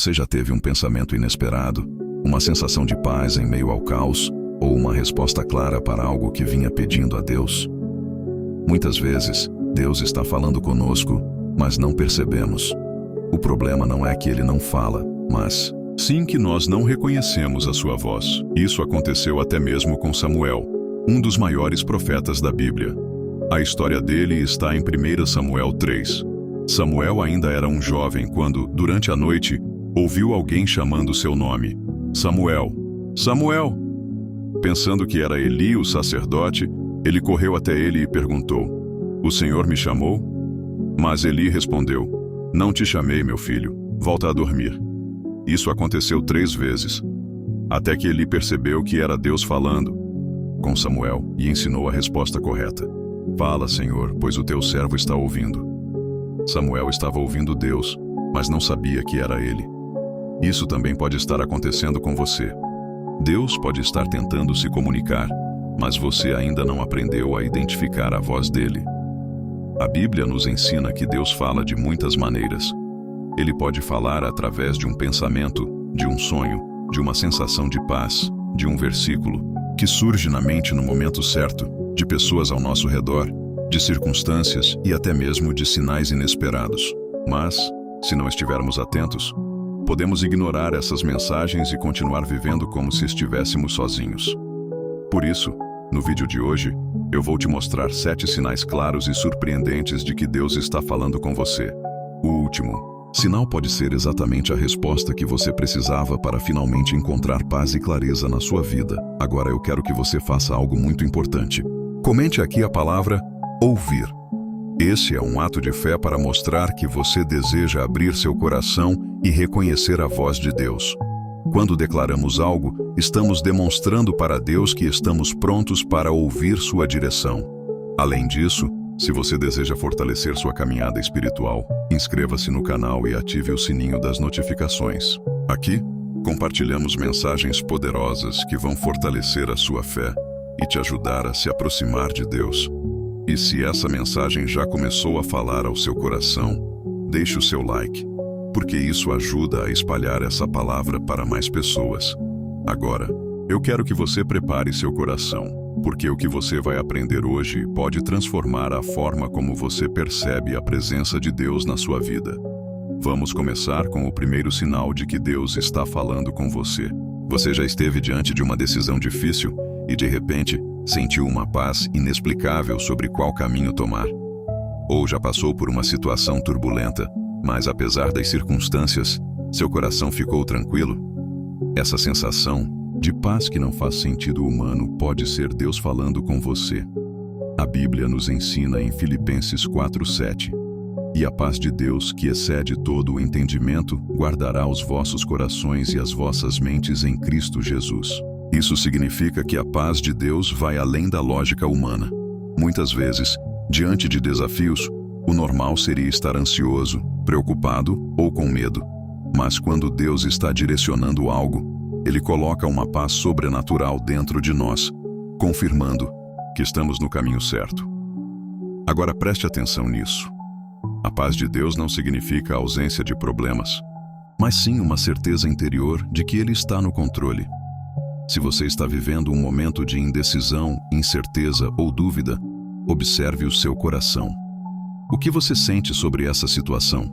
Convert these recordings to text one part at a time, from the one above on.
Você já teve um pensamento inesperado, uma sensação de paz em meio ao caos, ou uma resposta clara para algo que vinha pedindo a Deus? Muitas vezes, Deus está falando conosco, mas não percebemos. O problema não é que Ele não fala, mas sim que nós não reconhecemos a sua voz. Isso aconteceu até mesmo com Samuel, um dos maiores profetas da Bíblia. A história dele está em 1 Samuel 3. Samuel ainda era um jovem quando, durante a noite, ouviu alguém chamando seu nome. Samuel, Samuel! Pensando que era Eli, o sacerdote, ele correu até ele e perguntou: O Senhor me chamou? Mas Eli respondeu: Não te chamei, meu filho, volta a dormir. Isso aconteceu 3 vezes, até que Eli percebeu que era Deus falando com Samuel e ensinou a resposta correta. Fala, Senhor, pois o teu servo está ouvindo. Samuel estava ouvindo Deus, mas não sabia que era ele. Isso também pode estar acontecendo com você. Deus pode estar tentando se comunicar, mas você ainda não aprendeu a identificar a voz dele. A Bíblia nos ensina que Deus fala de muitas maneiras. Ele pode falar através de um pensamento, de um sonho, de uma sensação de paz, de um versículo que surge na mente no momento certo, de pessoas ao nosso redor, de circunstâncias e até mesmo de sinais inesperados. Mas, se não estivermos atentos, podemos ignorar essas mensagens e continuar vivendo como se estivéssemos sozinhos. Por isso, no vídeo de hoje, eu vou te mostrar 7 sinais claros e surpreendentes de que Deus está falando com você. O último sinal pode ser exatamente a resposta que você precisava para finalmente encontrar paz e clareza na sua vida. Agora eu quero que você faça algo muito importante. Comente aqui a palavra ouvir. Esse é um ato de fé para mostrar que você deseja abrir seu coração e reconhecer a voz de Deus. Quando declaramos algo, estamos demonstrando para Deus que estamos prontos para ouvir sua direção. Além disso, se você deseja fortalecer sua caminhada espiritual, inscreva-se no canal e ative o sininho das notificações. Aqui, compartilhamos mensagens poderosas que vão fortalecer a sua fé e te ajudar a se aproximar de Deus. E se essa mensagem já começou a falar ao seu coração, deixe o seu like, porque isso ajuda a espalhar essa palavra para mais pessoas. Agora, eu quero que você prepare seu coração, porque o que você vai aprender hoje pode transformar a forma como você percebe a presença de Deus na sua vida. Vamos começar com o primeiro sinal de que Deus está falando com você. Você já esteve diante de uma decisão difícil e, de repente, sentiu uma paz inexplicável sobre qual caminho tomar? Ou já passou por uma situação turbulenta, mas apesar das circunstâncias, seu coração ficou tranquilo? Essa sensação de paz que não faz sentido humano pode ser Deus falando com você. A Bíblia nos ensina em Filipenses 4:7: E a paz de Deus, que excede todo o entendimento, guardará os vossos corações e as vossas mentes em Cristo Jesus. Isso significa que a paz de Deus vai além da lógica humana. Muitas vezes, diante de desafios, o normal seria estar ansioso, preocupado ou com medo. Mas quando Deus está direcionando algo, Ele coloca uma paz sobrenatural dentro de nós, confirmando que estamos no caminho certo. Agora preste atenção nisso. A paz de Deus não significa a ausência de problemas, mas sim uma certeza interior de que Ele está no controle. Se você está vivendo um momento de indecisão, incerteza ou dúvida, observe o seu coração. O que você sente sobre essa situação?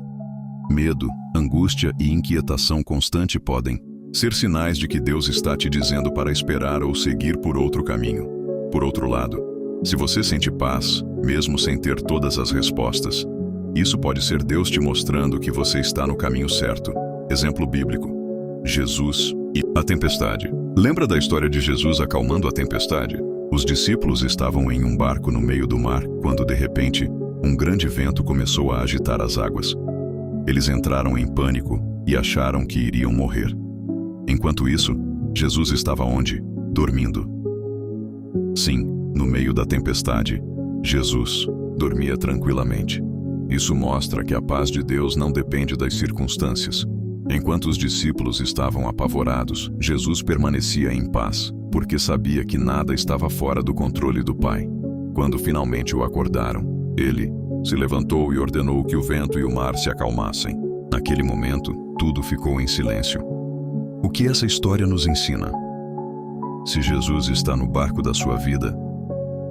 Medo, angústia e inquietação constante podem ser sinais de que Deus está te dizendo para esperar ou seguir por outro caminho. Por outro lado, se você sente paz, mesmo sem ter todas as respostas, isso pode ser Deus te mostrando que você está no caminho certo. Exemplo bíblico: Jesus e a tempestade. Lembra da história de Jesus acalmando a tempestade? Os discípulos estavam em um barco no meio do mar, quando de repente, um grande vento começou a agitar as águas. Eles entraram em pânico e acharam que iriam morrer. Enquanto isso, Jesus estava onde? Dormindo. Sim, no meio da tempestade, Jesus dormia tranquilamente. Isso mostra que a paz de Deus não depende das circunstâncias. Enquanto os discípulos estavam apavorados, Jesus permanecia em paz, porque sabia que nada estava fora do controle do Pai. Quando finalmente o acordaram, ele se levantou e ordenou que o vento e o mar se acalmassem. Naquele momento, tudo ficou em silêncio. O que essa história nos ensina? Se Jesus está no barco da sua vida,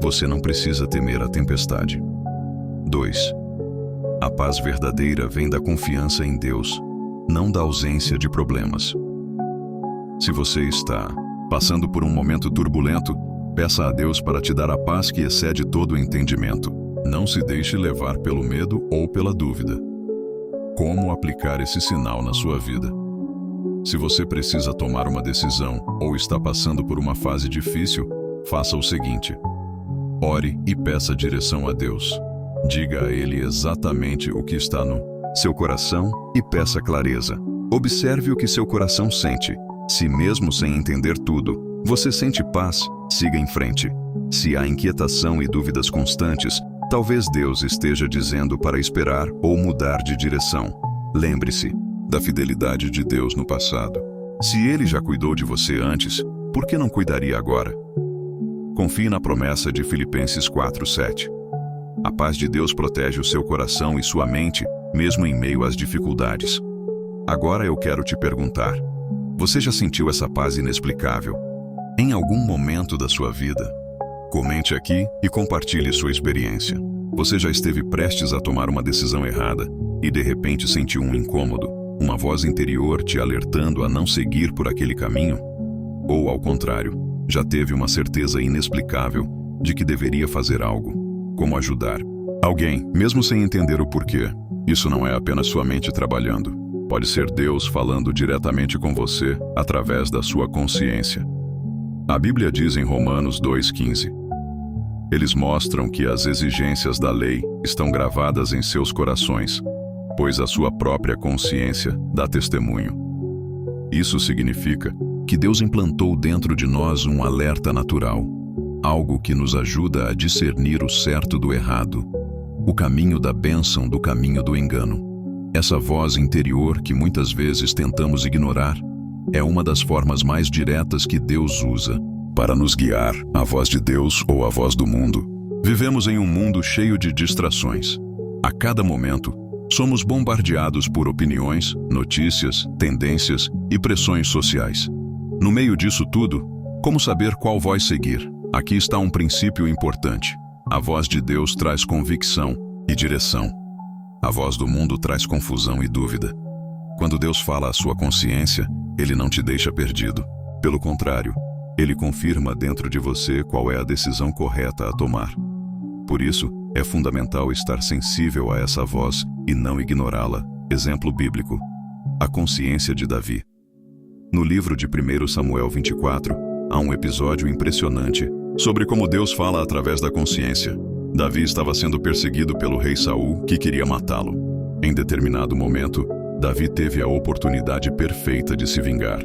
você não precisa temer a tempestade. 2. A paz verdadeira vem da confiança em Deus, não da ausência de problemas. Se você está passando por um momento turbulento, peça a Deus para te dar a paz que excede todo o entendimento. Não se deixe levar pelo medo ou pela dúvida. Como aplicar esse sinal na sua vida? Se você precisa tomar uma decisão ou está passando por uma fase difícil, faça o seguinte: ore e peça direção a Deus. Diga a Ele exatamente o que está no seu coração e peça clareza. Observe o que seu coração sente. Se mesmo sem entender tudo, você sente paz, siga em frente. Se há inquietação e dúvidas constantes, talvez Deus esteja dizendo para esperar ou mudar de direção. Lembre-se da fidelidade de Deus no passado. Se Ele já cuidou de você antes, por que não cuidaria agora? Confie na promessa de Filipenses 4:7. A paz de Deus protege o seu coração e sua mente, mesmo em meio às dificuldades. Agora eu quero te perguntar: você já sentiu essa paz inexplicável em algum momento da sua vida? Comente aqui e compartilhe sua experiência. Você já esteve prestes a tomar uma decisão errada e de repente sentiu um incômodo, uma voz interior te alertando a não seguir por aquele caminho? Ou, ao contrário, já teve uma certeza inexplicável de que deveria fazer algo, como ajudar alguém, mesmo sem entender o porquê? Isso não é apenas sua mente trabalhando. Pode ser Deus falando diretamente com você através da sua consciência. A Bíblia diz em Romanos 2:15: eles mostram que as exigências da lei estão gravadas em seus corações, pois a sua própria consciência dá testemunho. Isso significa que Deus implantou dentro de nós um alerta natural, algo que nos ajuda a discernir o certo do errado, o caminho da bênção do caminho do engano. Essa voz interior que muitas vezes tentamos ignorar é uma das formas mais diretas que Deus usa para nos guiar, a voz de Deus ou a voz do mundo. Vivemos em um mundo cheio de distrações. A cada momento, somos bombardeados por opiniões, notícias, tendências e pressões sociais. No meio disso tudo, como saber qual voz seguir? Aqui está um princípio importante. A voz de Deus traz convicção e direção. A voz do mundo traz confusão e dúvida. Quando Deus fala à sua consciência, Ele não te deixa perdido. Pelo contrário, Ele confirma dentro de você qual é a decisão correta a tomar. Por isso, é fundamental estar sensível a essa voz e não ignorá-la. Exemplo bíblico: a consciência de Davi. No livro de 1 Samuel 24, há um episódio impressionante sobre como Deus fala através da consciência. Davi estava sendo perseguido pelo rei Saul, que queria matá-lo. Em determinado momento, Davi teve a oportunidade perfeita de se vingar.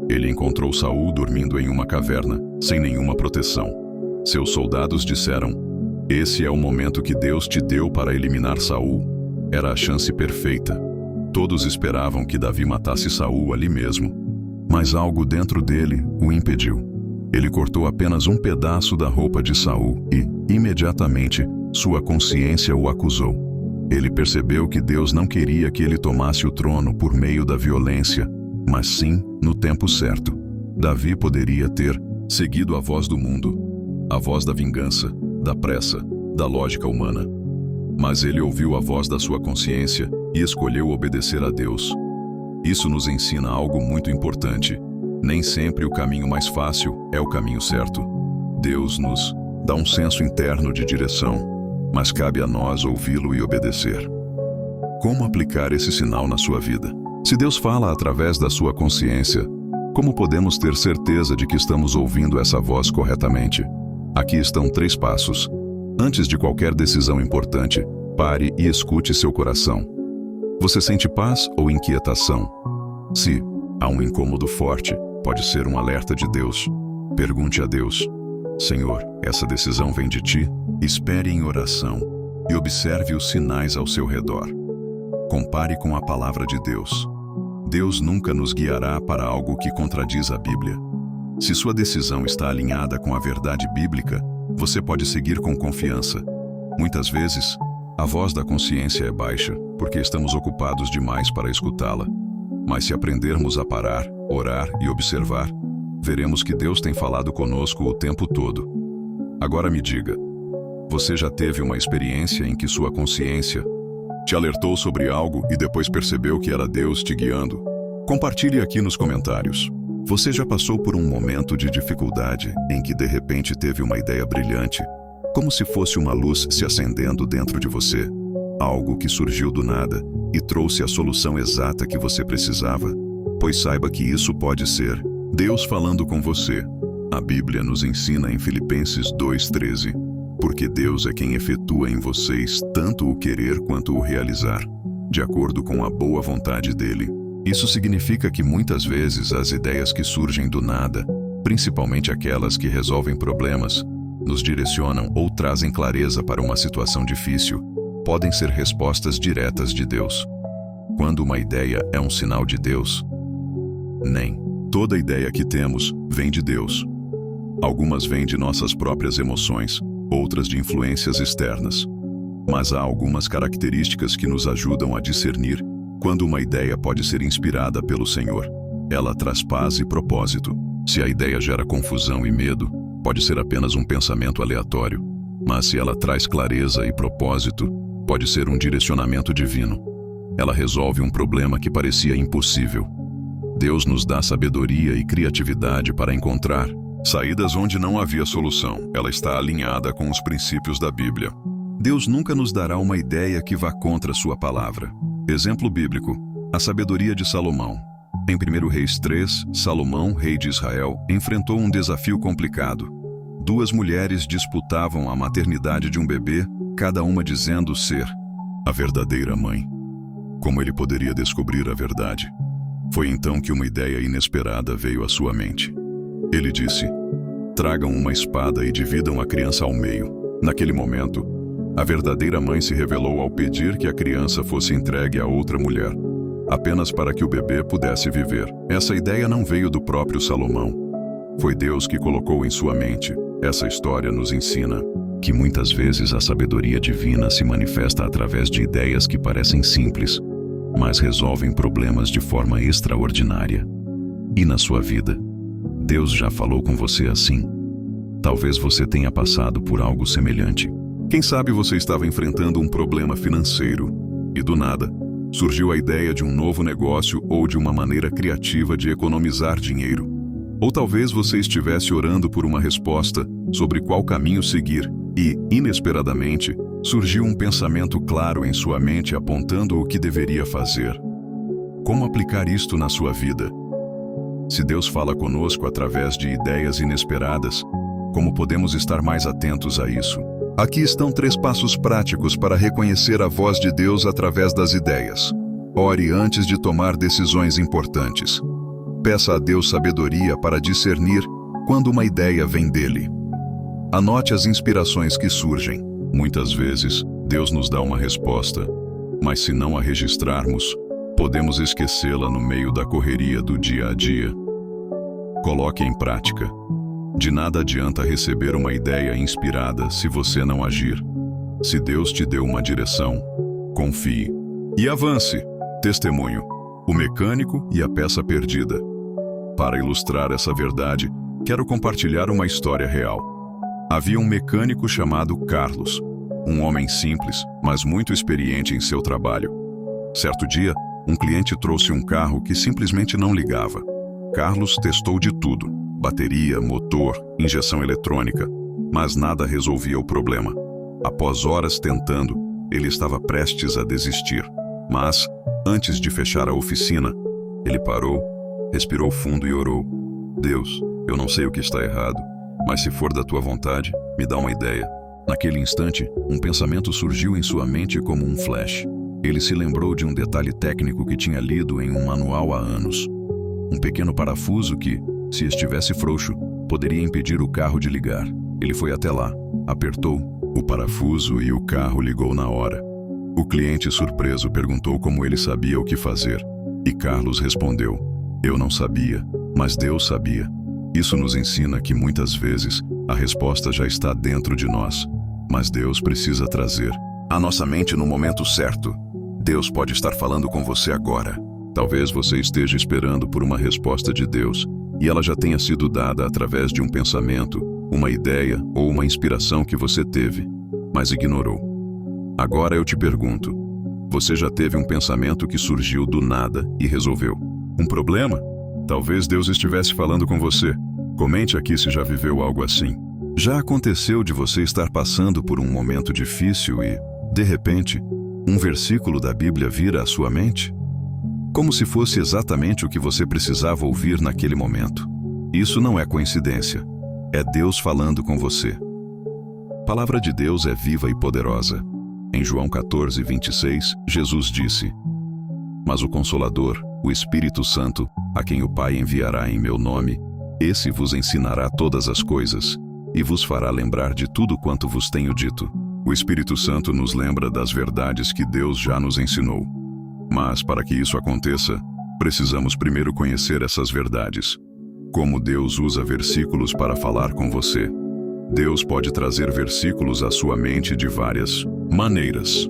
Ele encontrou Saul dormindo em uma caverna, sem nenhuma proteção. Seus soldados disseram: esse é o momento que Deus te deu para eliminar Saul. Era a chance perfeita. Todos esperavam que Davi matasse Saul ali mesmo. Mas algo dentro dele o impediu. Ele cortou apenas um pedaço da roupa de Saul e, imediatamente, sua consciência o acusou. Ele percebeu que Deus não queria que ele tomasse o trono por meio da violência, mas sim no tempo certo. Davi poderia ter seguido a voz do mundo, a voz da vingança, da pressa, da lógica humana. Mas ele ouviu a voz da sua consciência e escolheu obedecer a Deus. Isso nos ensina algo muito importante. Nem sempre o caminho mais fácil é o caminho certo. Deus nos dá um senso interno de direção, mas cabe a nós ouvi-lo e obedecer. Como aplicar esse sinal na sua vida? Se Deus fala através da sua consciência, como podemos ter certeza de que estamos ouvindo essa voz corretamente? Aqui estão 3 passos. Antes de qualquer decisão importante, pare e escute seu coração. Você sente paz ou inquietação? Se há um incômodo forte, pode ser um alerta de Deus. Pergunte a Deus: Senhor, essa decisão vem de ti? Espere em oração e observe os sinais ao seu redor. Compare com a palavra de Deus. Deus nunca nos guiará para algo que contradiz a Bíblia. Se sua decisão está alinhada com a verdade bíblica, você pode seguir com confiança. Muitas vezes, a voz da consciência é baixa, porque estamos ocupados demais para escutá-la. Mas se aprendermos a parar, orar e observar, veremos que Deus tem falado conosco o tempo todo. Agora me diga, você já teve uma experiência em que sua consciência te alertou sobre algo e depois percebeu que era Deus te guiando? Compartilhe aqui nos comentários. Você já passou por um momento de dificuldade em que de repente teve uma ideia brilhante, como se fosse uma luz se acendendo dentro de você? Algo que surgiu do nada e trouxe a solução exata que você precisava? Pois saiba que isso pode ser Deus falando com você. A Bíblia nos ensina em Filipenses 2:13, porque Deus é quem efetua em vocês tanto o querer quanto o realizar, de acordo com a boa vontade dele. Isso significa que muitas vezes as ideias que surgem do nada, principalmente aquelas que resolvem problemas, nos direcionam ou trazem clareza para uma situação difícil, podem ser respostas diretas de Deus. Quando uma ideia é um sinal de Deus, nem toda ideia que temos vem de Deus. Algumas vêm de nossas próprias emoções, outras de influências externas. Mas há algumas características que nos ajudam a discernir quando uma ideia pode ser inspirada pelo Senhor. Ela traz paz e propósito. Se a ideia gera confusão e medo, pode ser apenas um pensamento aleatório. Mas se ela traz clareza e propósito, pode ser um direcionamento divino. Ela resolve um problema que parecia impossível. Deus nos dá sabedoria e criatividade para encontrar saídas onde não havia solução. Ela está alinhada com os princípios da Bíblia. Deus nunca nos dará uma ideia que vá contra sua palavra. Exemplo bíblico, a sabedoria de Salomão. Em 1 Reis 3, Salomão, rei de Israel, enfrentou um desafio complicado. Duas mulheres disputavam a maternidade de um bebê, cada uma dizendo ser a verdadeira mãe. Como ele poderia descobrir a verdade? Foi então que uma ideia inesperada veio à sua mente. Ele disse: tragam uma espada e dividam a criança ao meio. Naquele momento, a verdadeira mãe se revelou ao pedir que a criança fosse entregue a outra mulher, apenas para que o bebê pudesse viver. Essa ideia não veio do próprio Salomão. Foi Deus que colocou em sua mente. Essa história nos ensina que muitas vezes a sabedoria divina se manifesta através de ideias que parecem simples, mas resolvem problemas de forma extraordinária. E na sua vida, Deus já falou com você assim? Talvez você tenha passado por algo semelhante. Quem sabe você estava enfrentando um problema financeiro e, do nada, surgiu a ideia de um novo negócio ou de uma maneira criativa de economizar dinheiro. Ou talvez você estivesse orando por uma resposta sobre qual caminho seguir e, inesperadamente, surgiu um pensamento claro em sua mente apontando o que deveria fazer. Como aplicar isto na sua vida? Se Deus fala conosco através de ideias inesperadas, como podemos estar mais atentos a isso? Aqui estão 3 passos práticos para reconhecer a voz de Deus através das ideias. Ore antes de tomar decisões importantes. Peça a Deus sabedoria para discernir quando uma ideia vem dele. Anote as inspirações que surgem. Muitas vezes, Deus nos dá uma resposta, mas se não a registrarmos, podemos esquecê-la no meio da correria do dia a dia. Coloque em prática. De nada adianta receber uma ideia inspirada se você não agir. Se Deus te deu uma direção, confie e avance. Testemunho: o mecânico e a peça perdida. Para ilustrar essa verdade, quero compartilhar uma história real. Havia um mecânico chamado Carlos, um homem simples, mas muito experiente em seu trabalho. Certo dia, um cliente trouxe um carro que simplesmente não ligava. Carlos testou de tudo: bateria, motor, injeção eletrônica, mas nada resolvia o problema. Após horas tentando, ele estava prestes a desistir. Mas, antes de fechar a oficina, ele parou, respirou fundo e orou: Deus, eu não sei o que está errado, mas se for da tua vontade, me dá uma ideia. Naquele instante, um pensamento surgiu em sua mente como um flash. Ele se lembrou de um detalhe técnico que tinha lido em um manual há anos. Um pequeno parafuso que, se estivesse frouxo, poderia impedir o carro de ligar. Ele foi até lá, apertou o parafuso e o carro ligou na hora. O cliente, surpreso, perguntou como ele sabia o que fazer. E Carlos respondeu: eu não sabia, mas Deus sabia. Isso nos ensina que muitas vezes a resposta já está dentro de nós, mas Deus precisa trazer à nossa mente no momento certo. Deus pode estar falando com você agora. Talvez você esteja esperando por uma resposta de Deus e ela já tenha sido dada através de um pensamento, uma ideia ou uma inspiração que você teve, mas ignorou. Agora eu te pergunto, você já teve um pensamento que surgiu do nada e resolveu um problema? Talvez Deus estivesse falando com você. Comente aqui se já viveu algo assim. Já aconteceu de você estar passando por um momento difícil e, de repente, um versículo da Bíblia vira à sua mente? Como se fosse exatamente o que você precisava ouvir naquele momento. Isso não é coincidência. É Deus falando com você. A palavra de Deus é viva e poderosa. Em João 14:26, Jesus disse: "Mas o Consolador, o Espírito Santo, a quem o Pai enviará em meu nome, esse vos ensinará todas as coisas e vos fará lembrar de tudo quanto vos tenho dito." O Espírito Santo nos lembra das verdades que Deus já nos ensinou. Mas, para que isso aconteça, precisamos primeiro conhecer essas verdades. Como Deus usa versículos para falar com você. Deus pode trazer versículos à sua mente de várias maneiras.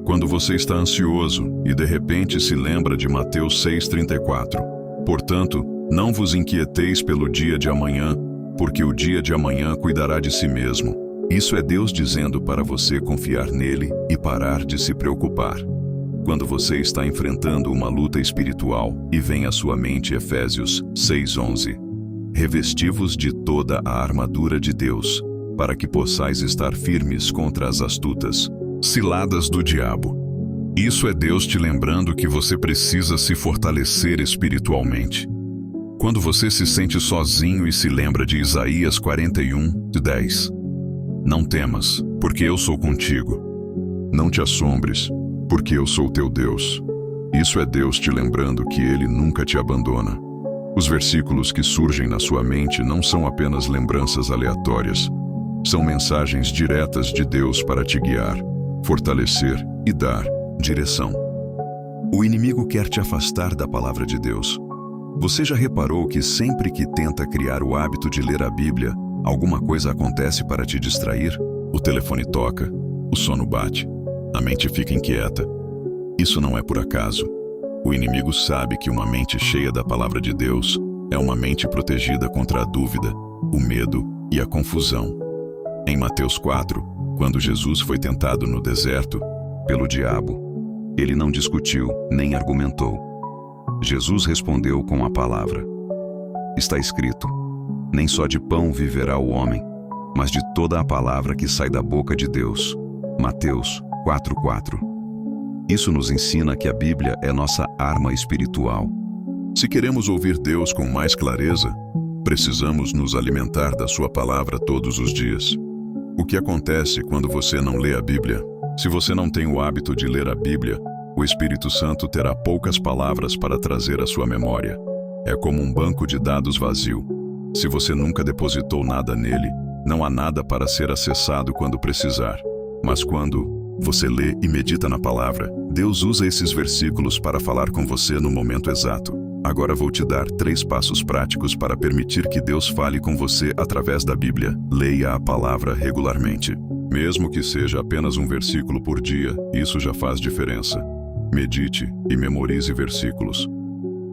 Quando você está ansioso e de repente se lembra de Mateus 6:34. Portanto, não vos inquieteis pelo dia de amanhã, porque o dia de amanhã cuidará de si mesmo. Isso é Deus dizendo para você confiar nele e parar de se preocupar. Quando você está enfrentando uma luta espiritual e vem à sua mente Efésios 6:11. Revesti-vos de toda a armadura de Deus, para que possais estar firmes contra as astutas ciladas do diabo. Isso é Deus te lembrando que você precisa se fortalecer espiritualmente. Quando você se sente sozinho e se lembra de Isaías 41:10. Não temas, porque eu sou contigo. Não te assombres, porque eu sou teu Deus. Isso é Deus te lembrando que Ele nunca te abandona. Os versículos que surgem na sua mente não são apenas lembranças aleatórias. São mensagens diretas de Deus para te guiar, fortalecer e dar direção. O inimigo quer te afastar da palavra de Deus. Você já reparou que sempre que tenta criar o hábito de ler a Bíblia, alguma coisa acontece para te distrair? O telefone toca, o sono bate, a mente fica inquieta. Isso não é por acaso. O inimigo sabe que uma mente cheia da palavra de Deus é uma mente protegida contra a dúvida, o medo e a confusão. Em Mateus 4, quando Jesus foi tentado no deserto pelo diabo, ele não discutiu nem argumentou. Jesus respondeu com a palavra. Está escrito: nem só de pão viverá o homem, mas de toda a palavra que sai da boca de Deus. Mateus 4:4. Isso nos ensina que a Bíblia é nossa arma espiritual. Se queremos ouvir Deus com mais clareza, precisamos nos alimentar da sua palavra todos os dias. O que acontece quando você não lê a Bíblia? Se você não tem o hábito de ler a Bíblia, o Espírito Santo terá poucas palavras para trazer à sua memória. É como um banco de dados vazio. Se você nunca depositou nada nele, não há nada para ser acessado quando precisar. Mas quando você lê e medita na palavra, Deus usa esses versículos para falar com você no momento exato. Agora vou te dar 3 passos práticos para permitir que Deus fale com você através da Bíblia. Leia a palavra regularmente. Mesmo que seja apenas um versículo por dia, isso já faz diferença. Medite e memorize versículos.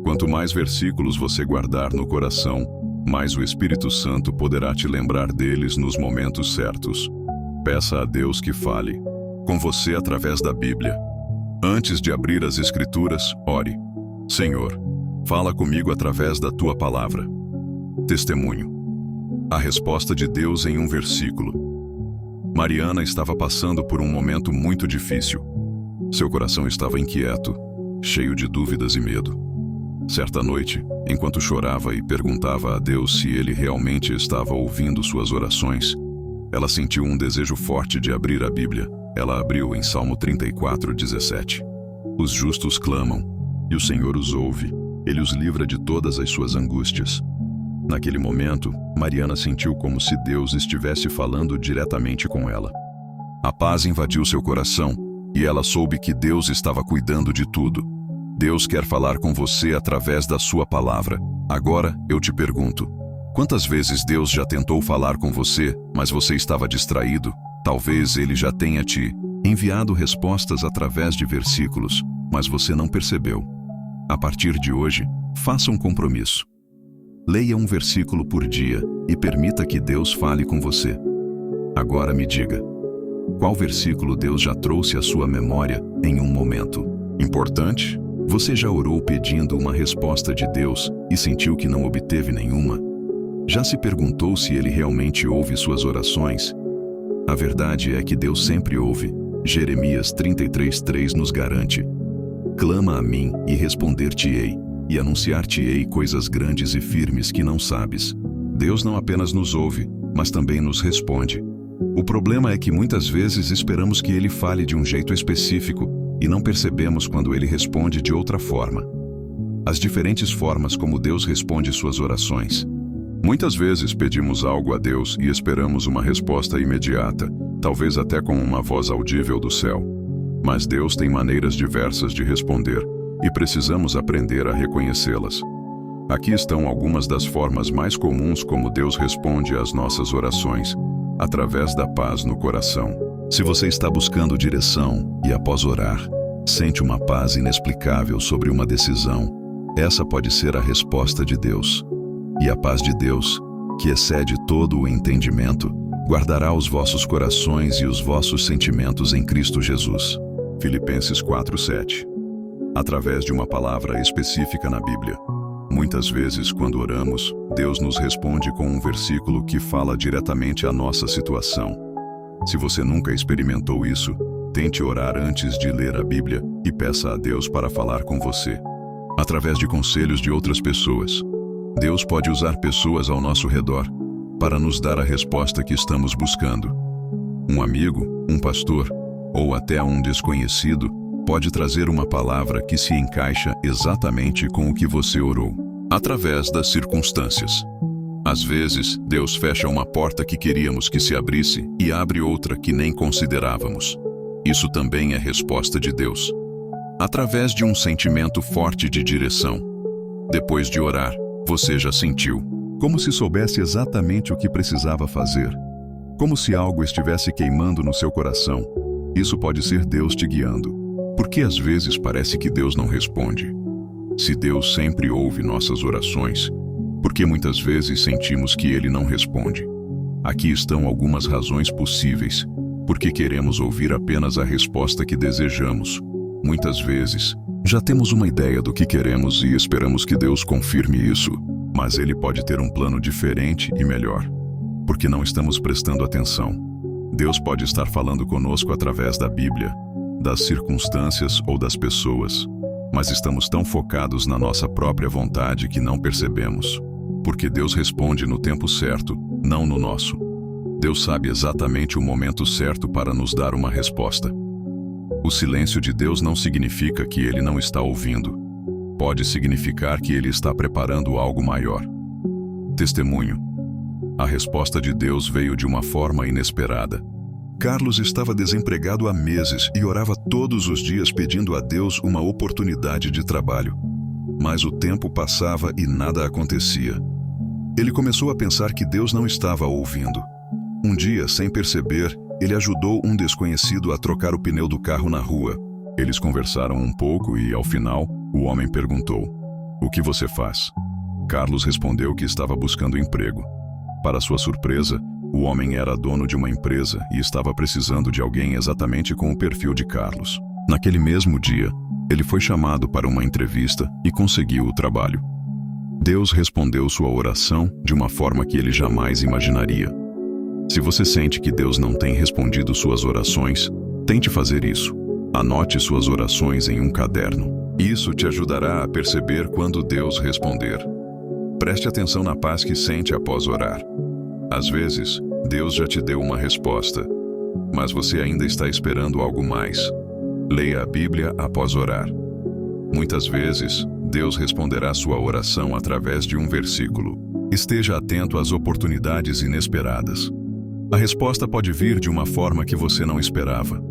Quanto mais versículos você guardar no coração, mais o Espírito Santo poderá te lembrar deles nos momentos certos. Peça a Deus que fale com você através da Bíblia. Antes de abrir as Escrituras, ore: Senhor, fala comigo através da tua palavra. Testemunho. A resposta de Deus em um versículo. Mariana estava passando por um momento muito difícil. Seu coração estava inquieto, cheio de dúvidas e medo. Certa noite, enquanto chorava e perguntava a Deus se ele realmente estava ouvindo suas orações, ela sentiu um desejo forte de abrir a Bíblia. Ela abriu em Salmo 34:17. Os justos clamam, e o Senhor os ouve. Ele os livra de todas as suas angústias. Naquele momento, Mariana sentiu como se Deus estivesse falando diretamente com ela. A paz invadiu seu coração, e ela soube que Deus estava cuidando de tudo. Deus quer falar com você através da sua palavra. Agora, eu te pergunto, quantas vezes Deus já tentou falar com você, mas você estava distraído? Talvez Ele já tenha te enviado respostas através de versículos, mas você não percebeu. A partir de hoje, faça um compromisso. Leia um versículo por dia e permita que Deus fale com você. Agora me diga, qual versículo Deus já trouxe à sua memória em um momento importante? Você já orou pedindo uma resposta de Deus e sentiu que não obteve nenhuma? Já se perguntou se Ele realmente ouve suas orações? A verdade é que Deus sempre ouve. Jeremias 33:3 nos garante: clama a mim e responder-te-ei, e anunciar-te-ei coisas grandes e firmes que não sabes. Deus não apenas nos ouve, mas também nos responde. O problema é que muitas vezes esperamos que Ele fale de um jeito específico e não percebemos quando Ele responde de outra forma. As diferentes formas como Deus responde suas orações. Muitas vezes pedimos algo a Deus e esperamos uma resposta imediata, talvez até com uma voz audível do céu. Mas Deus tem maneiras diversas de responder e precisamos aprender a reconhecê-las. Aqui estão algumas das formas mais comuns como Deus responde às nossas orações, através da paz no coração. Se você está buscando direção e, após orar, sente uma paz inexplicável sobre uma decisão, essa pode ser a resposta de Deus. E a paz de Deus, que excede todo o entendimento, guardará os vossos corações e os vossos sentimentos em Cristo Jesus. Filipenses 4:7. Através de uma palavra específica na Bíblia. Muitas vezes, quando oramos, Deus nos responde com um versículo que fala diretamente à nossa situação. Se você nunca experimentou isso, tente orar antes de ler a Bíblia e peça a Deus para falar com você. Através de conselhos de outras pessoas. Deus pode usar pessoas ao nosso redor para nos dar a resposta que estamos buscando. Um amigo, um pastor ou até um desconhecido pode trazer uma palavra que se encaixa exatamente com o que você orou, através das circunstâncias. Às vezes, Deus fecha uma porta que queríamos que se abrisse e abre outra que nem considerávamos. Isso também é resposta de Deus. Através de um sentimento forte de direção. Depois de orar, você já sentiu, como se soubesse exatamente o que precisava fazer, como se algo estivesse queimando no seu coração. Isso pode ser Deus te guiando. Porque às vezes parece que Deus não responde. Se Deus sempre ouve nossas orações, porque muitas vezes sentimos que Ele não responde. Aqui estão algumas razões possíveis, porque queremos ouvir apenas a resposta que desejamos. Muitas vezes, já temos uma ideia do que queremos e esperamos que Deus confirme isso, mas Ele pode ter um plano diferente e melhor, porque não estamos prestando atenção. Deus pode estar falando conosco através da Bíblia, das circunstâncias ou das pessoas, mas estamos tão focados na nossa própria vontade que não percebemos, porque Deus responde no tempo certo, não no nosso. Deus sabe exatamente o momento certo para nos dar uma resposta. O silêncio de Deus não significa que Ele não está ouvindo. Pode significar que Ele está preparando algo maior. Testemunho. A resposta de Deus veio de uma forma inesperada. Carlos estava desempregado há meses e orava todos os dias pedindo a Deus uma oportunidade de trabalho. Mas o tempo passava e nada acontecia. Ele começou a pensar que Deus não estava ouvindo. Um dia, sem perceber, ele ajudou um desconhecido a trocar o pneu do carro na rua. Eles conversaram um pouco e, ao final, o homem perguntou: "O que você faz?" Carlos respondeu que estava buscando emprego. Para sua surpresa, o homem era dono de uma empresa e estava precisando de alguém exatamente com o perfil de Carlos. Naquele mesmo dia, ele foi chamado para uma entrevista e conseguiu o trabalho. Deus respondeu sua oração de uma forma que ele jamais imaginaria. Se você sente que Deus não tem respondido suas orações, tente fazer isso. Anote suas orações em um caderno. Isso te ajudará a perceber quando Deus responder. Preste atenção na paz que sente após orar. Às vezes, Deus já te deu uma resposta, mas você ainda está esperando algo mais. Leia a Bíblia após orar. Muitas vezes, Deus responderá sua oração através de um versículo. Esteja atento às oportunidades inesperadas. A resposta pode vir de uma forma que você não esperava.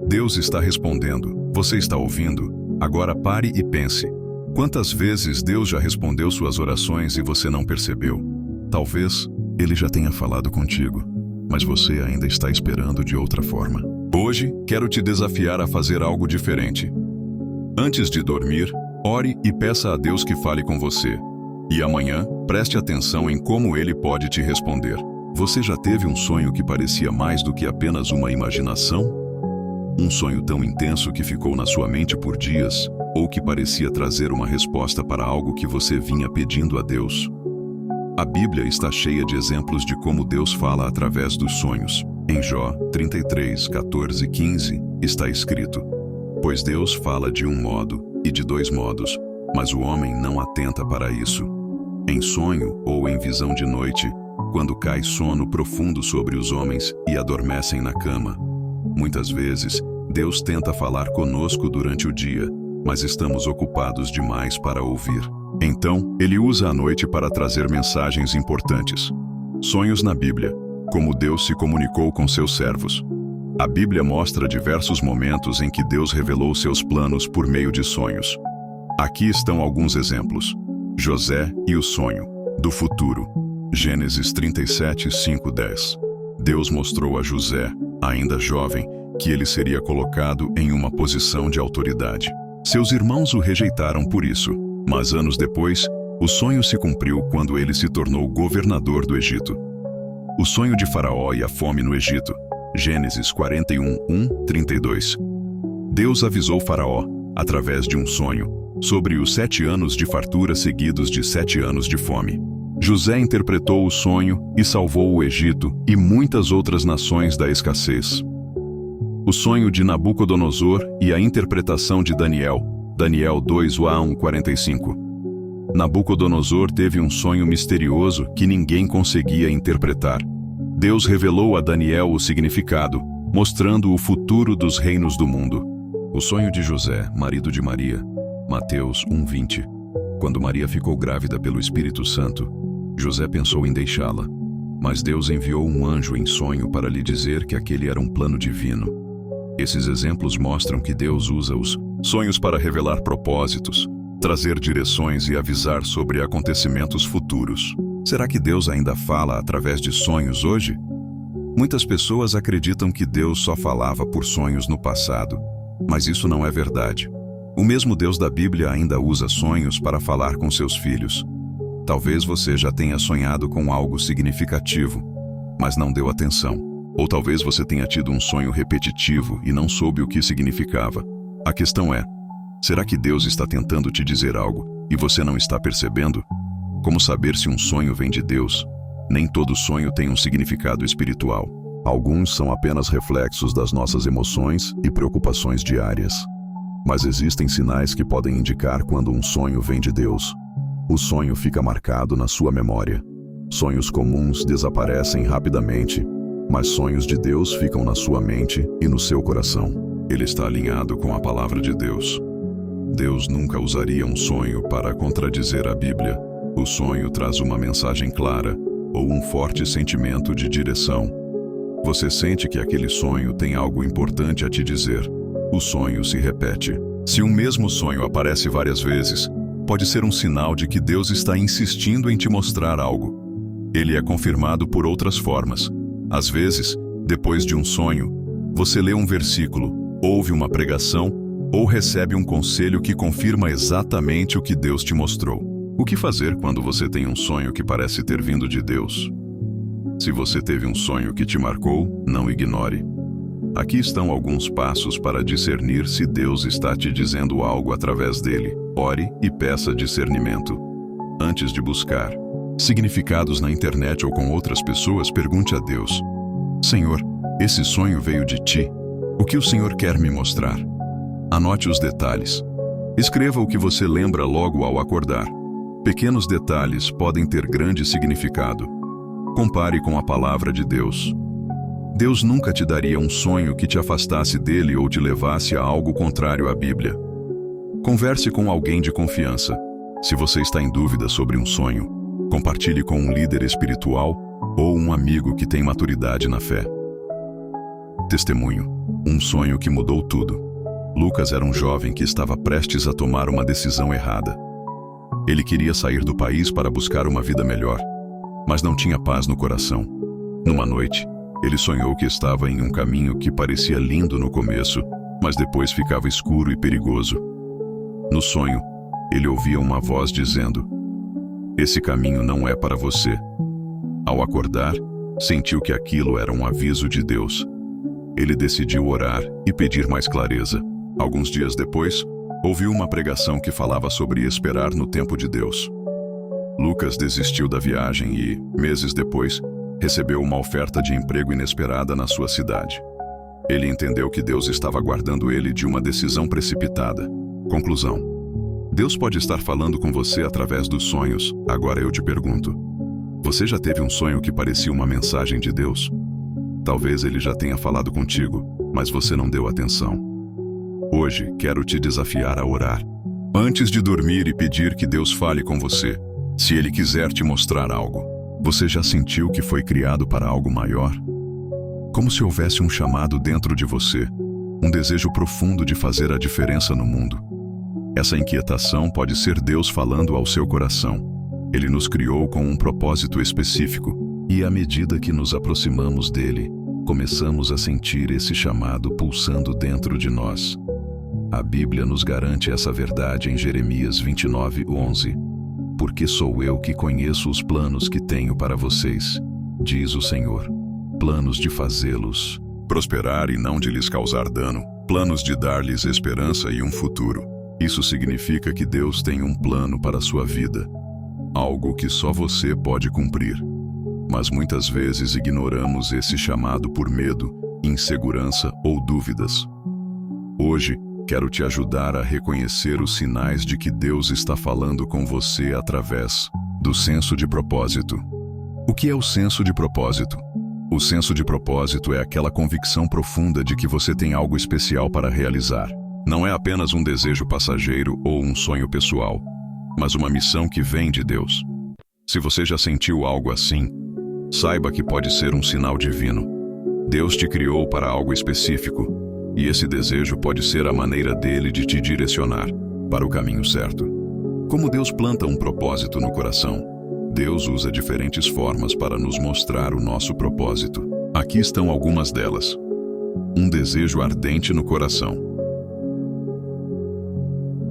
Deus está respondendo. Você está ouvindo? Agora pare e pense. Quantas vezes Deus já respondeu suas orações e você não percebeu? Talvez Ele já tenha falado contigo, mas você ainda está esperando de outra forma. Hoje, quero te desafiar a fazer algo diferente. Antes de dormir, Ore e peça a Deus que fale com você. E amanhã, preste atenção em como Ele pode te responder. Você já teve um sonho que parecia mais do que apenas uma imaginação? Um sonho tão intenso que ficou na sua mente por dias, ou que parecia trazer uma resposta para algo que você vinha pedindo a Deus? A Bíblia está cheia de exemplos de como Deus fala através dos sonhos. Em Jó 33, 14 e 15, está escrito: Pois Deus fala de um modo e de dois modos, mas o homem não atenta para isso. Em sonho ou em visão de noite, quando cai sono profundo sobre os homens e adormecem na cama. Muitas vezes, Deus tenta falar conosco durante o dia, mas estamos ocupados demais para ouvir. Então, Ele usa a noite para trazer mensagens importantes. Sonhos na Bíblia. Como Deus se comunicou com seus servos. A Bíblia mostra diversos momentos em que Deus revelou seus planos por meio de sonhos. Aqui estão alguns exemplos. José e o sonho do futuro. Gênesis 37, 5, 10. Deus mostrou a José, ainda jovem, que ele seria colocado em uma posição de autoridade. Seus irmãos o rejeitaram por isso, mas anos depois, o sonho se cumpriu quando ele se tornou governador do Egito. O sonho de Faraó e a fome no Egito. Gênesis 41, 1, 32. Deus avisou Faraó, através de um sonho, sobre os 7 anos de fartura seguidos de 7 anos de fome. José interpretou o sonho e salvou o Egito e muitas outras nações da escassez. O sonho de Nabucodonosor e a interpretação de Daniel. Daniel 2, 1, 45. Nabucodonosor teve um sonho misterioso que ninguém conseguia interpretar. Deus revelou a Daniel o significado, mostrando o futuro dos reinos do mundo. O sonho de José, marido de Maria. Mateus 1:20. Quando Maria ficou grávida pelo Espírito Santo, José pensou em deixá-la, mas Deus enviou um anjo em sonho para lhe dizer que aquele era um plano divino. Esses exemplos mostram que Deus usa os sonhos para revelar propósitos, trazer direções e avisar sobre acontecimentos futuros. Será que Deus ainda fala através de sonhos hoje? Muitas pessoas acreditam que Deus só falava por sonhos no passado, mas isso não é verdade. O mesmo Deus da Bíblia ainda usa sonhos para falar com seus filhos. Talvez você já tenha sonhado com algo significativo, mas não deu atenção. Ou talvez você tenha tido um sonho repetitivo e não soube o que significava. A questão é, será que Deus está tentando te dizer algo e você não está percebendo? Como saber se um sonho vem de Deus? Nem todo sonho tem um significado espiritual. Alguns são apenas reflexos das nossas emoções e preocupações diárias. Mas existem sinais que podem indicar quando um sonho vem de Deus. O sonho fica marcado na sua memória. Sonhos comuns desaparecem rapidamente, mas sonhos de Deus ficam na sua mente e no seu coração. Ele está alinhado com a palavra de Deus. Deus nunca usaria um sonho para contradizer a Bíblia. O sonho traz uma mensagem clara ou um forte sentimento de direção. Você sente que aquele sonho tem algo importante a te dizer. O sonho se repete. Se um mesmo sonho aparece várias vezes, pode ser um sinal de que Deus está insistindo em te mostrar algo. Ele é confirmado por outras formas. Às vezes, depois de um sonho, você lê um versículo, ouve uma pregação ou recebe um conselho que confirma exatamente o que Deus te mostrou. O que fazer quando você tem um sonho que parece ter vindo de Deus? Se você teve um sonho que te marcou, não ignore. Aqui estão alguns passos para discernir se Deus está te dizendo algo através dele. Ore e peça discernimento. Antes de buscar significados na internet ou com outras pessoas, pergunte a Deus: Senhor, esse sonho veio de ti. O que o Senhor quer me mostrar? Anote os detalhes. Escreva o que você lembra logo ao acordar. Pequenos detalhes podem ter grande significado. Compare com a palavra de Deus. Deus nunca te daria um sonho que te afastasse dele ou te levasse a algo contrário à Bíblia. Converse com alguém de confiança. Se você está em dúvida sobre um sonho, compartilhe com um líder espiritual ou um amigo que tem maturidade na fé. Testemunho. Um sonho que mudou tudo. Lucas era um jovem que estava prestes a tomar uma decisão errada. Ele queria sair do país para buscar uma vida melhor, mas não tinha paz no coração. Numa noite, ele sonhou que estava em um caminho que parecia lindo no começo, mas depois ficava escuro e perigoso. No sonho, ele ouvia uma voz dizendo: "Esse caminho não é para você." Ao acordar, sentiu que aquilo era um aviso de Deus. Ele decidiu orar e pedir mais clareza. Alguns dias depois, ouviu uma pregação que falava sobre esperar no tempo de Deus. Lucas desistiu da viagem e, meses depois, recebeu uma oferta de emprego inesperada na sua cidade. Ele entendeu que Deus estava guardando ele de uma decisão precipitada. Conclusão: Deus pode estar falando com você através dos sonhos. Agora eu te pergunto: você já teve um sonho que parecia uma mensagem de Deus? Talvez ele já tenha falado contigo, mas você não deu atenção. Hoje quero te desafiar a orar antes de dormir e pedir que Deus fale com você. Se Ele quiser te mostrar algo, você já sentiu que foi criado para algo maior? Como se houvesse um chamado dentro de você, um desejo profundo de fazer a diferença no mundo. Essa inquietação pode ser Deus falando ao seu coração. Ele nos criou com um propósito específico, e à medida que nos aproximamos dele, começamos a sentir esse chamado pulsando dentro de nós. A Bíblia nos garante essa verdade em Jeremias 29:11. Porque sou eu que conheço os planos que tenho para vocês, diz o Senhor. Planos de fazê-los prosperar e não de lhes causar dano. Planos de dar-lhes esperança e um futuro. Isso significa que Deus tem um plano para a sua vida. Algo que só você pode cumprir. Mas muitas vezes ignoramos esse chamado por medo, insegurança ou dúvidas. Hoje, quero te ajudar a reconhecer os sinais de que Deus está falando com você através do senso de propósito. O que é o senso de propósito? O senso de propósito é aquela convicção profunda de que você tem algo especial para realizar. Não é apenas um desejo passageiro ou um sonho pessoal, mas uma missão que vem de Deus. Se você já sentiu algo assim, saiba que pode ser um sinal divino. Deus te criou para algo específico, e esse desejo pode ser a maneira dele de te direcionar para o caminho certo. Como Deus planta um propósito no coração, Deus usa diferentes formas para nos mostrar o nosso propósito. Aqui estão algumas delas. Um desejo ardente no coração.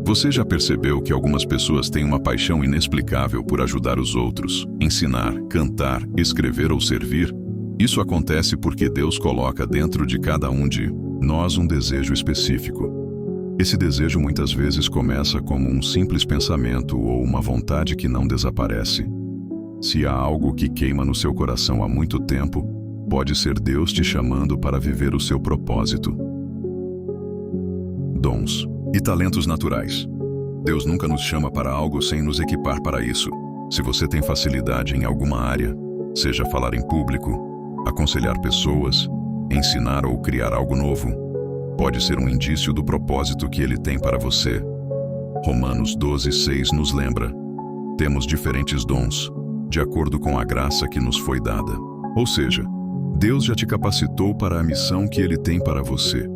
Você já percebeu que algumas pessoas têm uma paixão inexplicável por ajudar os outros, ensinar, cantar, escrever ou servir? Isso acontece porque Deus coloca dentro de cada um de nós um desejo específico. Esse desejo muitas vezes começa como um simples pensamento ou uma vontade que não desaparece. Se há algo que queima no seu coração há muito tempo, pode ser Deus te chamando para viver o seu propósito. Dons e talentos naturais. Deus nunca nos chama para algo sem nos equipar para isso. Se você tem facilidade em alguma área, seja falar em público, aconselhar pessoas, ensinar ou criar algo novo, pode ser um indício do propósito que Ele tem para você. Romanos 12:6 nos lembra: temos diferentes dons, de acordo com a graça que nos foi dada. Ou seja, Deus já te capacitou para a missão que Ele tem para você.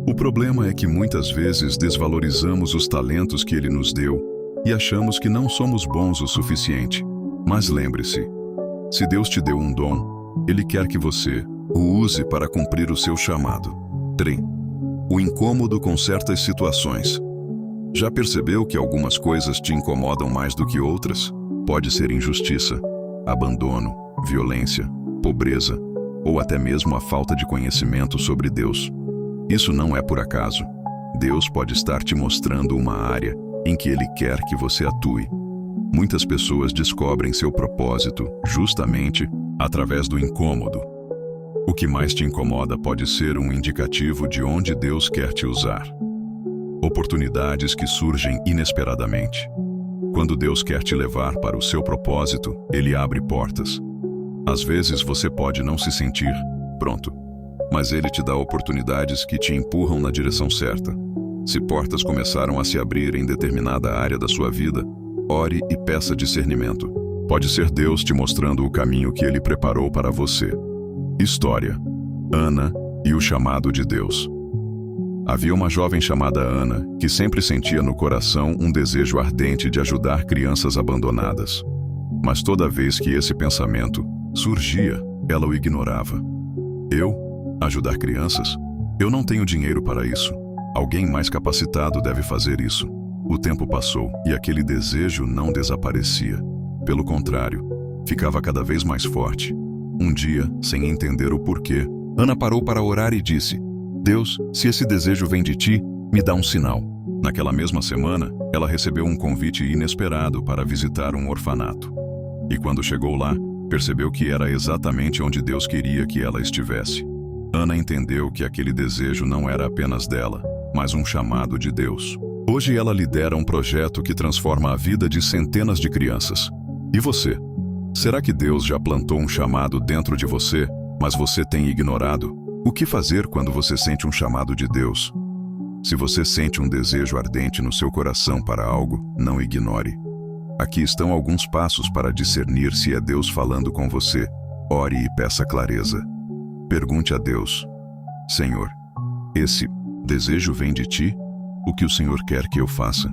O problema é que muitas vezes desvalorizamos os talentos que Ele nos deu e achamos que não somos bons o suficiente. Mas lembre-se, se Deus te deu um dom, Ele quer que você o use para cumprir o seu chamado. 3. O incômodo com certas situações. Já percebeu que algumas coisas te incomodam mais do que outras? Pode ser injustiça, abandono, violência, pobreza, ou até mesmo a falta de conhecimento sobre Deus. Isso não é por acaso. Deus pode estar te mostrando uma área em que Ele quer que você atue. Muitas pessoas descobrem seu propósito justamente através do incômodo. O que mais te incomoda pode ser um indicativo de onde Deus quer te usar. Oportunidades que surgem inesperadamente. Quando Deus quer te levar para o seu propósito, Ele abre portas. Às vezes você pode não se sentir pronto, mas Ele te dá oportunidades que te empurram na direção certa. Se portas começaram a se abrir em determinada área da sua vida, ore e peça discernimento. Pode ser Deus te mostrando o caminho que Ele preparou para você. História: Ana e o chamado de Deus. Havia uma jovem chamada Ana que sempre sentia no coração um desejo ardente de ajudar crianças abandonadas. Mas toda vez que esse pensamento surgia, ela o ignorava. Eu? Ajudar crianças? Eu não tenho dinheiro para isso. Alguém mais capacitado deve fazer isso. O tempo passou e aquele desejo não desaparecia. Pelo contrário, ficava cada vez mais forte. Um dia, sem entender o porquê, Ana parou para orar e disse: Deus, se esse desejo vem de ti, me dá um sinal. Naquela mesma semana, ela recebeu um convite inesperado para visitar um orfanato. E quando chegou lá, percebeu que era exatamente onde Deus queria que ela estivesse. Ana entendeu que aquele desejo não era apenas dela, mas um chamado de Deus. Hoje ela lidera um projeto que transforma a vida de centenas de crianças. E você? Será que Deus já plantou um chamado dentro de você, mas você tem ignorado? O que fazer quando você sente um chamado de Deus? Se você sente um desejo ardente no seu coração para algo, não ignore. Aqui estão alguns passos para discernir se é Deus falando com você. Ore e peça clareza. Pergunte a Deus: Senhor, esse desejo vem de ti? O que o Senhor quer que eu faça?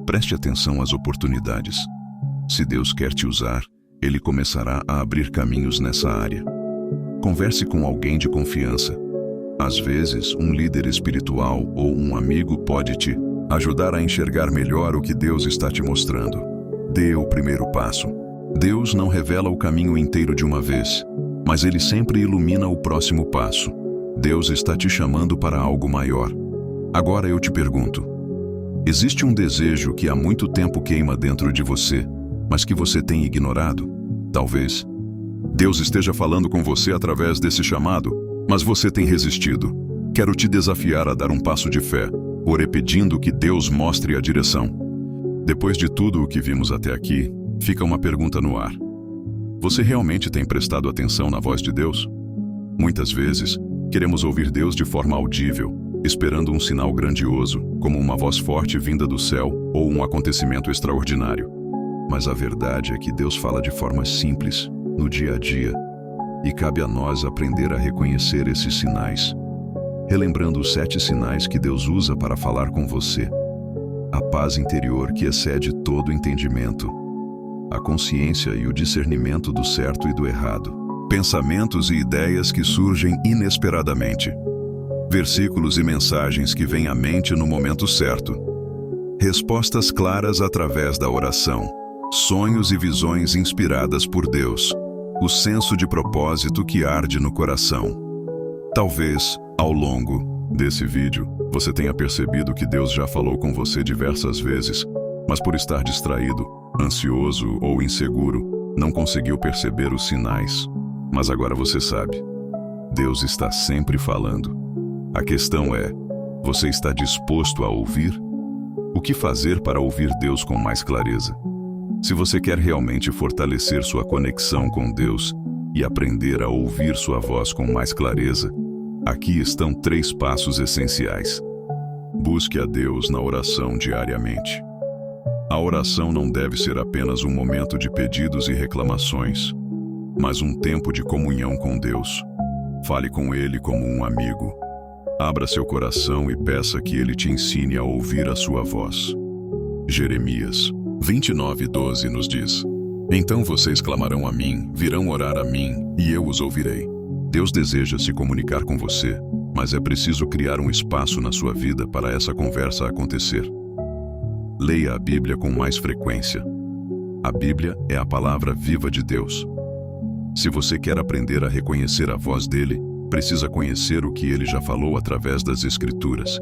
Preste atenção às oportunidades. Se Deus quer te usar, Ele começará a abrir caminhos nessa área. Converse com alguém de confiança. Às vezes, um líder espiritual ou um amigo pode te ajudar a enxergar melhor o que Deus está te mostrando. Dê o primeiro passo. Deus não revela o caminho inteiro de uma vez, mas Ele sempre ilumina o próximo passo. Deus está te chamando para algo maior. Agora eu te pergunto: existe um desejo que há muito tempo queima dentro de você, mas que você tem ignorado? Talvez Deus esteja falando com você através desse chamado, mas você tem resistido. Quero te desafiar a dar um passo de fé. Ore pedindo que Deus mostre a direção. Depois de tudo o que vimos até aqui, fica uma pergunta no ar. Você realmente tem prestado atenção na voz de Deus? Muitas vezes, queremos ouvir Deus de forma audível, esperando um sinal grandioso, como uma voz forte vinda do céu ou um acontecimento extraordinário. Mas a verdade é que Deus fala de forma simples, no dia a dia, e cabe a nós aprender a reconhecer esses sinais. Relembrando os 7 sinais que Deus usa para falar com você: a paz interior que excede todo entendimento, a consciência e o discernimento do certo e do errado, pensamentos e ideias que surgem inesperadamente, versículos e mensagens que vêm à mente no momento certo, respostas claras através da oração, sonhos e visões inspiradas por Deus, o senso de propósito que arde no coração. Talvez, ao longo desse vídeo, você tenha percebido que Deus já falou com você diversas vezes, mas por estar distraído, ansioso ou inseguro, não conseguiu perceber os sinais. Mas agora você sabe. Deus está sempre falando. A questão é: você está disposto a ouvir? O que fazer para ouvir Deus com mais clareza? Se você quer realmente fortalecer sua conexão com Deus e aprender a ouvir sua voz com mais clareza, aqui estão 3 passos essenciais. Busque a Deus na oração diariamente. A oração não deve ser apenas um momento de pedidos e reclamações, mas um tempo de comunhão com Deus. Fale com Ele como um amigo. Abra seu coração e peça que Ele te ensine a ouvir a sua voz. Jeremias 29:12 nos diz: Então vocês clamarão a mim, virão orar a mim, e eu os ouvirei. Deus deseja se comunicar com você, mas é preciso criar um espaço na sua vida para essa conversa acontecer. Leia a Bíblia com mais frequência. A Bíblia é a palavra viva de Deus. Se você quer aprender a reconhecer a voz dele, precisa conhecer o que ele já falou através das Escrituras.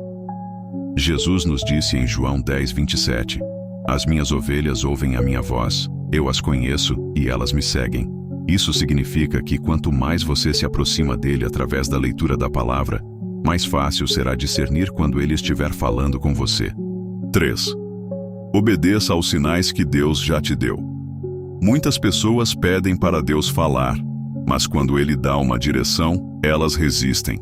Jesus nos disse em João 10:27: As minhas ovelhas ouvem a minha voz, eu as conheço e elas me seguem. Isso significa que quanto mais você se aproxima dele através da leitura da palavra, mais fácil será discernir quando ele estiver falando com você. 3. Obedeça aos sinais que Deus já te deu. Muitas pessoas pedem para Deus falar, mas quando ele dá uma direção, elas resistem.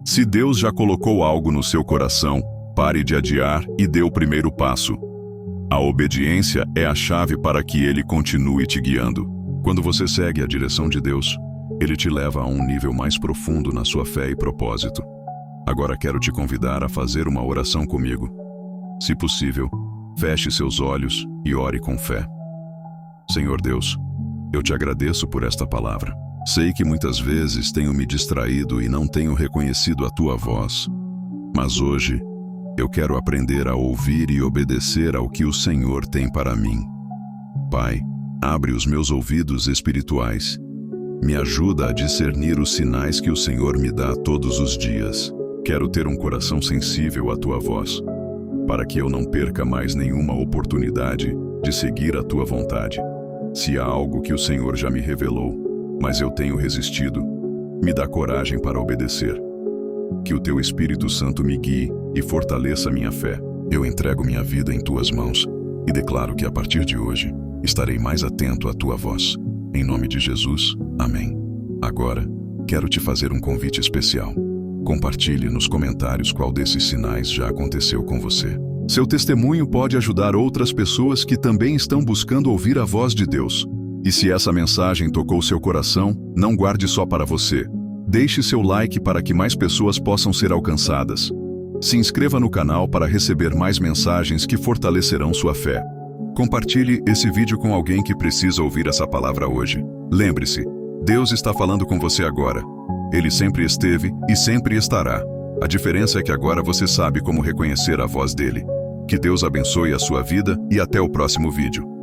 Se Deus já colocou algo no seu coração, pare de adiar e dê o primeiro passo. A obediência é a chave para que ele continue te guiando. Quando você segue a direção de Deus, ele te leva a um nível mais profundo na sua fé e propósito. Agora quero te convidar a fazer uma oração comigo. Se possível, feche seus olhos e ore com fé. Senhor Deus, eu te agradeço por esta palavra. Sei que muitas vezes tenho me distraído e não tenho reconhecido a tua voz. Mas hoje, Eu quero aprender a ouvir e obedecer ao que o Senhor tem para mim. Pai, abre os meus ouvidos espirituais. Me ajuda a discernir os sinais que o Senhor me dá todos os dias. Quero ter um coração sensível à tua voz, para que eu não perca mais nenhuma oportunidade de seguir a tua vontade. Se há algo que o Senhor já me revelou, mas eu tenho resistido, me dá coragem para obedecer. Que o teu Espírito Santo me guie e fortaleça minha fé. Eu entrego minha vida em tuas mãos e declaro que a partir de hoje estarei mais atento à tua voz. Em nome de Jesus, amém. Agora, quero te fazer um convite especial. Compartilhe nos comentários qual desses sinais já aconteceu com você. Seu testemunho pode ajudar outras pessoas que também estão buscando ouvir a voz de Deus. E se essa mensagem tocou seu coração, não guarde só para você. Deixe seu like para que mais pessoas possam ser alcançadas. Se inscreva no canal para receber mais mensagens que fortalecerão sua fé. Compartilhe esse vídeo com alguém que precisa ouvir essa palavra hoje. Lembre-se, Deus está falando com você agora. Ele sempre esteve e sempre estará. A diferença é que agora você sabe como reconhecer a voz dele. Que Deus abençoe a sua vida e até o próximo vídeo.